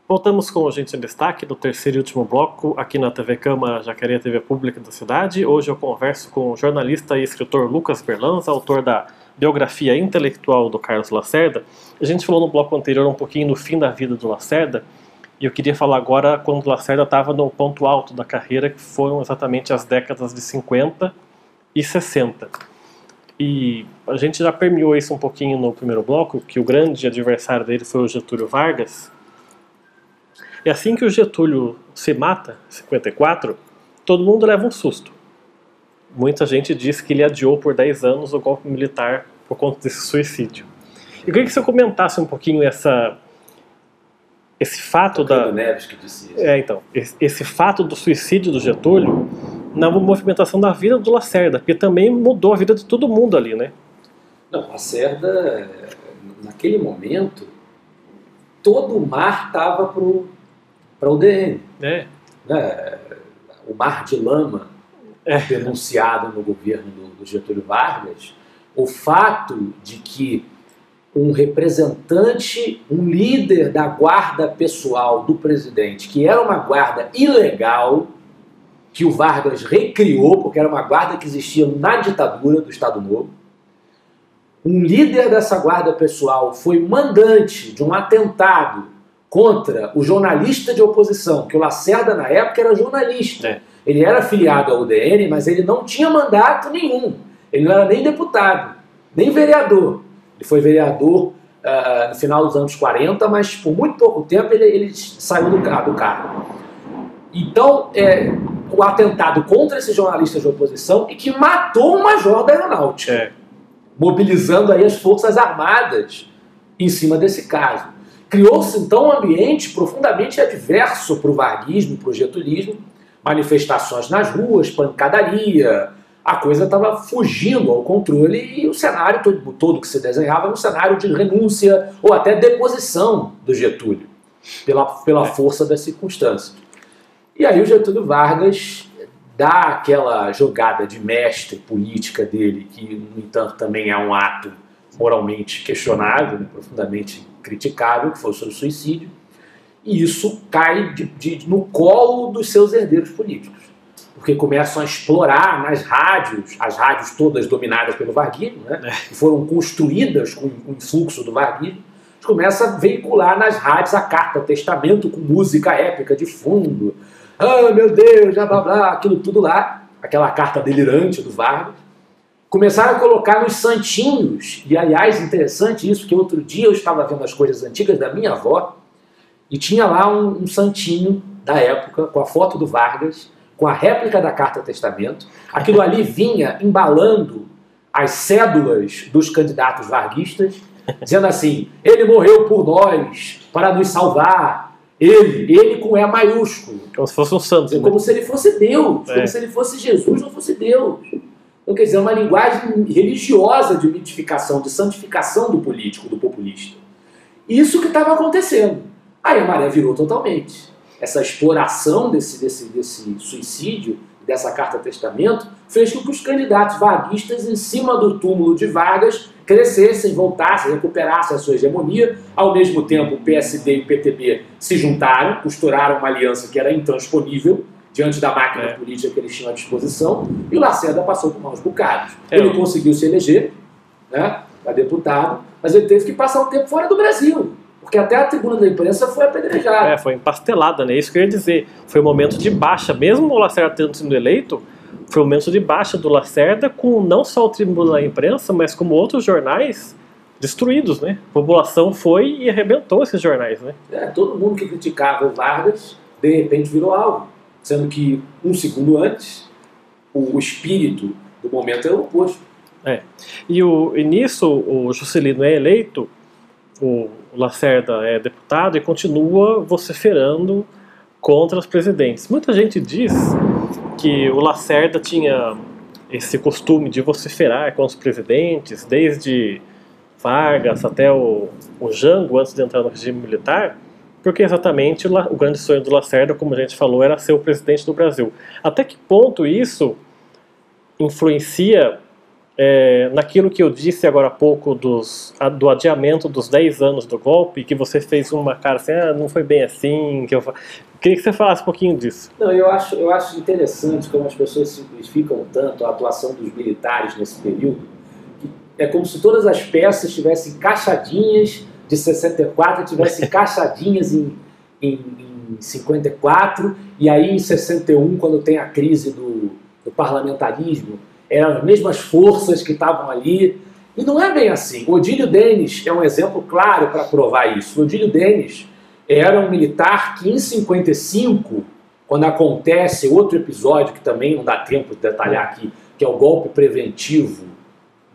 Voltamos com o Gente em Destaque do terceiro e último bloco aqui na TV Câmara Jacareí, a TV pública da cidade. Hoje eu converso com o jornalista e escritor Lucas Berlanza, autor da biografia intelectual do Carlos Lacerda. A gente falou no bloco anterior um pouquinho do fim da vida do Lacerda, e eu queria falar agora quando o Lacerda estava no ponto alto da carreira, que foram exatamente as décadas de 50 e 60. E a gente já permeou isso um pouquinho no primeiro bloco, que o grande adversário dele foi o Getúlio Vargas. E assim que o Getúlio se mata, em 54, todo mundo leva um susto. Muita gente diz que ele adiou por 10 anos o golpe militar por conta desse suicídio. Eu queria que você comentasse um pouquinho esse fato da... Neves que disse isso. Então, esse fato do suicídio do Getúlio na movimentação da vida do Lacerda, porque também mudou a vida de todo mundo ali, né? Não, Lacerda, naquele momento, todo o mar estava para o DN. É. O mar de lama denunciado no governo do Getúlio Vargas, o fato de que um representante, um líder da guarda pessoal do presidente, que era uma guarda ilegal, que o Vargas recriou, porque era uma guarda que existia na ditadura do Estado Novo, um líder dessa guarda pessoal foi mandante de um atentado contra o jornalista de oposição, que o Lacerda na época era jornalista. Ele era afiliado ao UDN, mas ele não tinha mandato nenhum. Ele não era nem deputado, nem vereador. Ele foi vereador no final dos anos 40, mas por muito pouco tempo ele saiu do cargo. Então, o atentado contra esse jornalista de oposição e que matou um major da aeronáutica, mobilizando aí as Forças Armadas em cima desse caso. Criou-se, então, um ambiente profundamente adverso para o varguismo, para o getulismo, manifestações nas ruas, pancadaria, a coisa estava fugindo ao controle e o cenário todo que se desenhava era um cenário de renúncia ou até deposição do Getúlio, pela força das circunstâncias. E aí o Getúlio Vargas dá aquela jogada de mestre política dele, que, no entanto, também é um ato moralmente questionável, né, profundamente criticável, que foi o seu suicídio, e isso cai no colo dos seus herdeiros políticos, porque começam a explorar nas rádios, as rádios todas dominadas pelo varguismo, né, que foram construídas com o influxo do varguismo, começam a veicular nas rádios a carta testamento com música épica de fundo, meu Deus, blá blá blá, aquilo tudo lá, aquela carta delirante do Vargas. Começaram a colocar nos santinhos, e aliás, interessante isso, que outro dia eu estava vendo as coisas antigas da minha avó, e tinha lá um santinho da época, com a foto do Vargas, com a réplica da Carta Testamento. Aquilo ali vinha embalando as cédulas dos candidatos varguistas, dizendo assim, ele morreu por nós, para nos salvar, ele com E maiúsculo. Como se fosse um santo. Como se ele fosse Deus, como se ele fosse Jesus, não fosse Deus. Então, quer dizer, uma linguagem religiosa de mitificação, de santificação do político, do populista. Isso que estava acontecendo. Aí a maré virou totalmente. Essa exploração desse suicídio, dessa carta testamento, fez com que os candidatos vaguistas, em cima do túmulo de Vargas, crescessem, voltassem, recuperassem a sua hegemonia. Ao mesmo tempo, o PSD e o PTB se juntaram, costuraram uma aliança que era intransponível, diante da máquina política que eles tinham à disposição, e o Lacerda passou por maus bocados. Ele conseguiu se eleger, né, para deputado, mas ele teve que passar um tempo fora do Brasil, porque até a tribuna da imprensa foi apedrejada. Foi empastelada, né? Isso que eu ia dizer. Foi um momento de baixa, mesmo o Lacerda tendo sido eleito, foi um momento de baixa do Lacerda, com não só o tribuna da imprensa, mas como outros jornais destruídos, né? A população foi e arrebentou esses jornais, né? Todo mundo que criticava o Vargas, de repente virou alvo. Sendo que, um segundo antes, o espírito do momento era o oposto. E nisso, o Juscelino é eleito, o Lacerda é deputado e continua vociferando contra os presidentes. Muita gente diz que o Lacerda tinha esse costume de vociferar com os presidentes, desde Vargas até o Jango, antes de entrar no regime militar, porque exatamente o grande sonho do Lacerda, como a gente falou, era ser o presidente do Brasil. Até que ponto isso influencia naquilo que eu disse agora há pouco do adiamento dos 10 anos do golpe, que você fez uma cara assim, não foi bem assim, queria que você falasse um pouquinho disso. Não, eu acho interessante como as pessoas simplificam tanto a atuação dos militares nesse período, que é como se todas as peças estivessem encaixadinhas de 64, tivessem encaixadinhas em 54, e aí em 61, quando tem a crise do parlamentarismo, eram as mesmas forças que estavam ali, e não é bem assim. O Odílio Denis é um exemplo claro para provar isso. O Odílio Denis era um militar que em 55, quando acontece outro episódio, que também não dá tempo de detalhar aqui, que é o golpe preventivo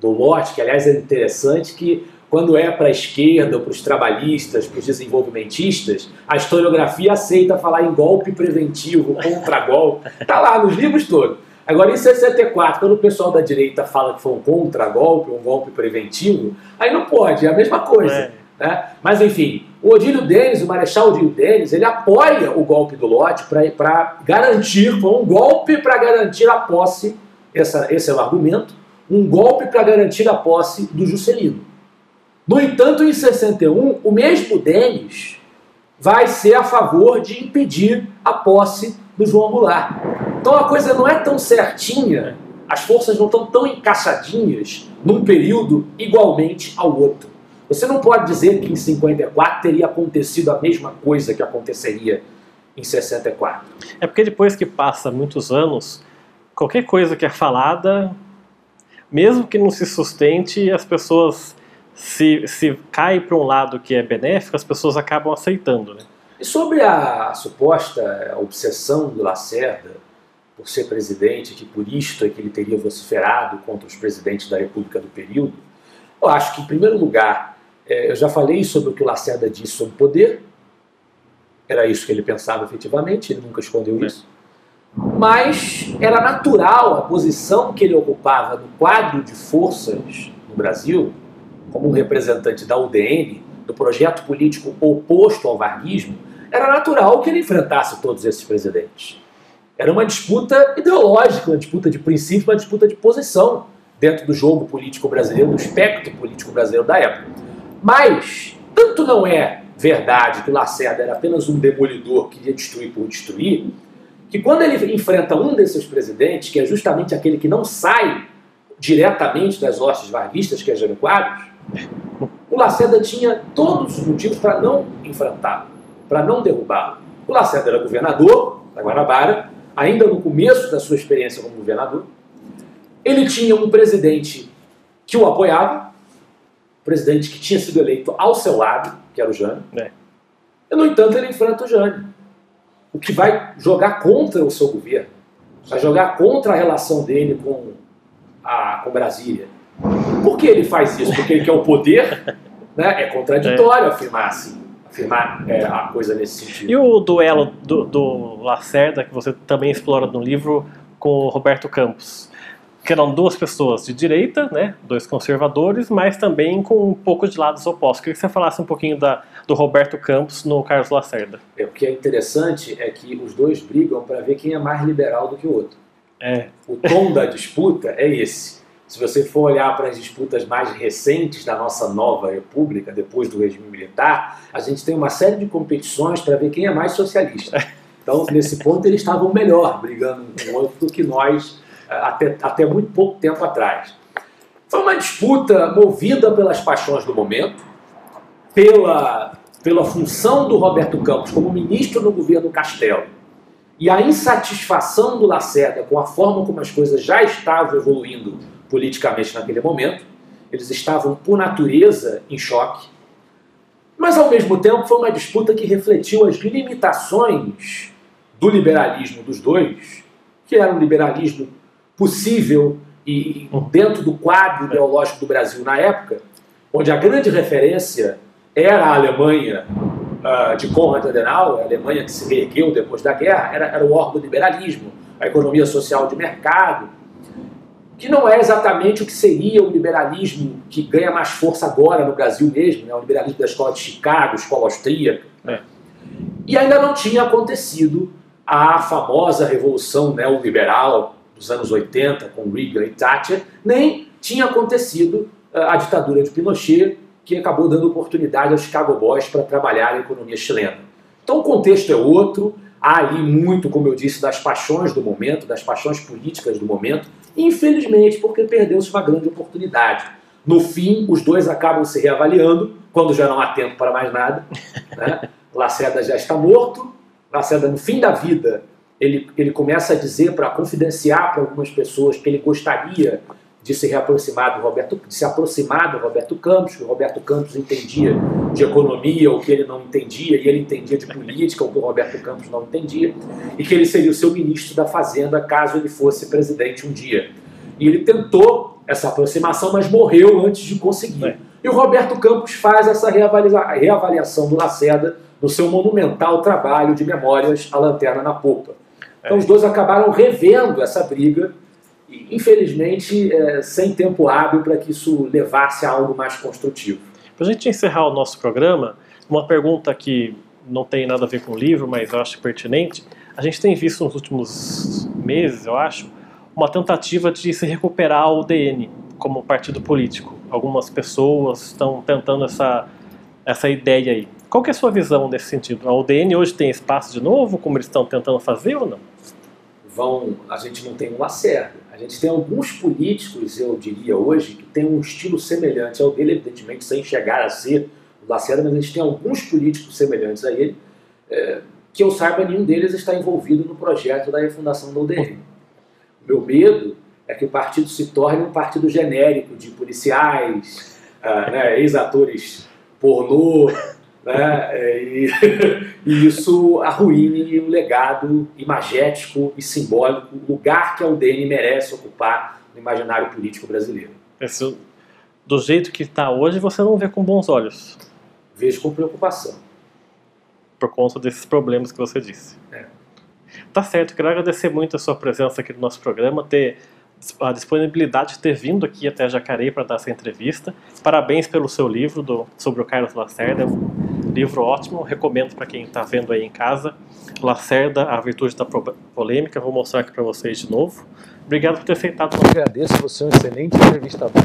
do Lott, que aliás é interessante que quando é para a esquerda, para os trabalhistas, para os desenvolvimentistas, a historiografia aceita falar em golpe preventivo, contra-golpe, está lá nos livros todos. Agora, em 64, quando o pessoal da direita fala que foi um contra-golpe, um golpe preventivo, aí não pode, é a mesma coisa. Né? Mas, enfim, o Odílio Denis, o Marechal Odílio Denis, ele apoia o golpe do Lott para garantir, foi um golpe para garantir a posse, esse é o argumento, um golpe para garantir a posse do Juscelino. No entanto, em 61, o mesmo Denis vai ser a favor de impedir a posse do João Goulart. Então a coisa não é tão certinha, as forças não estão tão encaixadinhas num período igualmente ao outro. Você não pode dizer que em 54 teria acontecido a mesma coisa que aconteceria em 64. É porque depois que passa muitos anos, qualquer coisa que é falada, mesmo que não se sustente, as pessoas, se cai para um lado que é benéfico, as pessoas acabam aceitando, né? E sobre a suposta obsessão do Lacerda por ser presidente, que por isto é que ele teria vociferado contra os presidentes da República do período, eu acho que, em primeiro lugar, eu já falei sobre o que o Lacerda disse sobre poder, era isso que ele pensava efetivamente, ele nunca escondeu isso, mas era natural a posição que ele ocupava no quadro de forças no Brasil, como um representante da UDN, do projeto político oposto ao varguismo, era natural que ele enfrentasse todos esses presidentes. Era uma disputa ideológica, uma disputa de princípio, uma disputa de posição dentro do jogo político brasileiro, do espectro político brasileiro da época. Mas, tanto não é verdade que o Lacerda era apenas um demolidor que ia destruir por destruir, que quando ele enfrenta um desses presidentes, que é justamente aquele que não sai diretamente das hostes varguistas, que é Jânio Quadros, o Lacerda tinha todos os motivos para não enfrentá-lo, para não derrubá-lo. O Lacerda era governador da Guanabara, ainda no começo da sua experiência como governador. Ele tinha um presidente que o apoiava, um presidente que tinha sido eleito ao seu lado, que era o Jânio. E, no entanto, ele enfrenta o Jânio, o que vai jogar contra o seu governo, vai jogar contra a relação dele com Brasília. Por que ele faz isso? Porque ele quer o poder? Né? É contraditório afirmar assim. Afirmar a coisa nesse sentido. E o duelo do Lacerda, que você também explora no livro, com o Roberto Campos, que eram duas pessoas de direita, né, dois conservadores, mas também com um pouco de lados opostos. Queria que você falasse um pouquinho do Roberto Campos no Carlos Lacerda. O que é interessante é que os dois brigam para ver quem é mais liberal do que o outro. O tom da disputa é esse. Se você for olhar para as disputas mais recentes da nossa nova república, depois do regime militar, a gente tem uma série de competições para ver quem é mais socialista. Então, nesse ponto, eles estavam melhor brigando um com o outro do que nós, até muito pouco tempo atrás. Foi uma disputa movida pelas paixões do momento, pela função do Roberto Campos como ministro no governo Castelo, e a insatisfação do Lacerda com a forma como as coisas já estavam evoluindo politicamente naquele momento. Eles estavam, por natureza, em choque. Mas, ao mesmo tempo, foi uma disputa que refletiu as limitações do liberalismo dos dois, que era um liberalismo possível e dentro do quadro ideológico do Brasil na época, onde a grande referência era a Alemanha de Konrad Adenauer, a Alemanha que se reergueu depois da guerra, era o órgão do liberalismo, a economia social de mercado, que não é exatamente o que seria o liberalismo que ganha mais força agora no Brasil mesmo, né? O liberalismo da escola de Chicago, escola austríaca. E ainda não tinha acontecido a famosa revolução neoliberal dos anos 80, com Reagan e Thatcher, nem tinha acontecido a ditadura de Pinochet, que acabou dando oportunidade aos Chicago Boys para trabalhar a economia chilena. Então o contexto é outro, há ali muito, como eu disse, das paixões do momento, das paixões políticas do momento, e infelizmente porque perdeu-se uma grande oportunidade. No fim, os dois acabam se reavaliando, quando já não há tempo para mais nada, né? Lacerda já está morto, Lacerda no fim da vida, ele começa a dizer, para confidenciar para algumas pessoas que ele gostaria de se aproximar do Roberto Campos, que o Roberto Campos entendia de economia o que ele não entendia, e ele entendia de política o que o Roberto Campos não entendia, e que ele seria o seu ministro da Fazenda caso ele fosse presidente um dia. E ele tentou essa aproximação, mas morreu antes de conseguir. E o Roberto Campos faz essa reavaliação do Lacerda no seu monumental trabalho de memórias A Lanterna na Popa. Então os dois acabaram revendo essa briga, e, infelizmente, sem tempo hábil para que isso levasse a algo mais construtivo. Para a gente encerrar o nosso programa, uma pergunta que não tem nada a ver com o livro, mas eu acho pertinente. A gente tem visto nos últimos meses, eu acho, uma tentativa de se recuperar o UDN como partido político. Algumas pessoas estão tentando essa ideia aí. Qual que é a sua visão nesse sentido? A UDN hoje tem espaço de novo, como eles estão tentando fazer ou não? A gente não tem um Lacerda. A gente tem alguns políticos, eu diria hoje, que têm um estilo semelhante ao dele, evidentemente sem chegar a ser o Lacerda, mas a gente tem alguns políticos semelhantes a ele, que eu saiba, nenhum deles está envolvido no projeto da refundação da UDN. O meu medo é que o partido se torne um partido genérico de policiais, ex-atores pornô, né, e isso arruine o legado imagético e simbólico, o lugar que a UDN merece ocupar no imaginário político brasileiro. Do jeito que está hoje, você não vê com bons olhos? Vejo com preocupação. Por conta desses problemas que você disse. Tá certo, quero agradecer muito a sua presença aqui no nosso programa, ter a disponibilidade de ter vindo aqui até Jacareí para dar essa entrevista. Parabéns pelo seu livro sobre o Carlos Lacerda, é um livro ótimo, recomendo para quem está vendo aí em casa. Lacerda, a virtude da polêmica, vou mostrar aqui para vocês de novo. Obrigado por ter aceitado. Eu agradeço, você é um excelente entrevistador.